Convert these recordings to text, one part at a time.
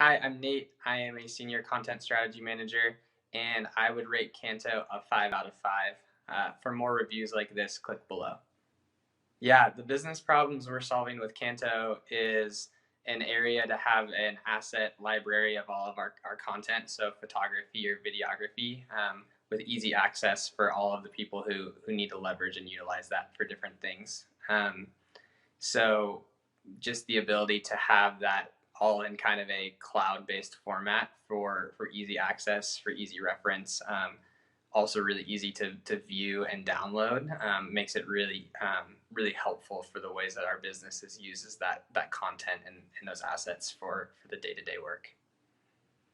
Hi, I'm Nate. I am a senior content strategy manager, and I would rate Canto a 5 out of 5. For more reviews like this, click below. Yeah, the business problems we're solving with Canto is an area to have an asset library of all of our content, so photography or videography, with easy access for all of the people who need to leverage and utilize that for different things. So just the ability to have that all in kind of a cloud-based format for easy access, for easy reference, also really easy to view and download, makes it really helpful for the ways that our businesses uses that content and those assets for the day-to-day work.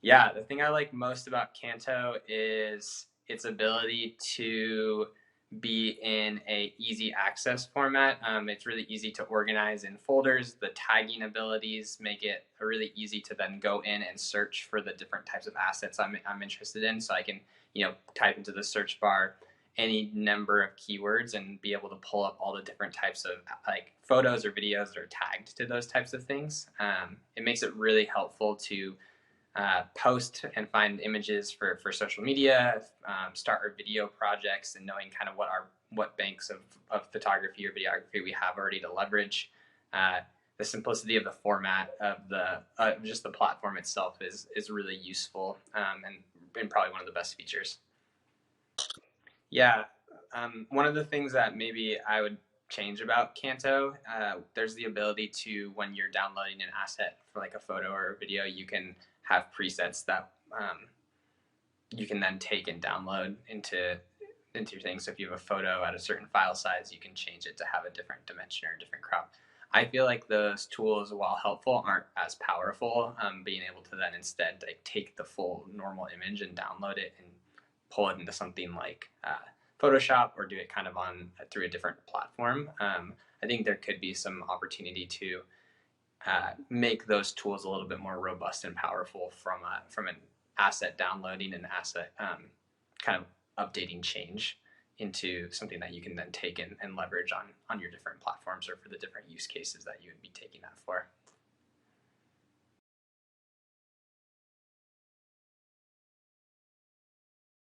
Yeah, the thing I like most about Canto is its ability to be in a easy access format. It's really easy to organize in folders. The tagging abilities make it really easy to then go in and search for the different types of assets I'm interested in. So I can, type into the search bar any number of keywords and be able to pull up all the different types of like photos or videos that are tagged to those types of things. It makes it really helpful to post and find images for social media, start our video projects, and knowing kind of what banks of photography or videography we have already to leverage. The simplicity of the format of the just the platform itself is really useful, and probably one of the best features. Yeah, one of the things that maybe I would change about Canto, there's the ability to, when you're downloading an asset for like a photo or a video, you can have presets that you can then take and download into your thing. So if you have a photo at a certain file size, you can change it to have a different dimension or a different crop. I feel like those tools, while helpful, aren't as powerful. Being able to then instead like take the full normal image and download it and pull it into something like Photoshop or do it kind of on through a different platform. I think there could be some opportunity to make those tools a little bit more robust and powerful from an asset downloading and asset kind of updating change into something that you can then take and leverage on your different platforms or for the different use cases that you would be taking that for.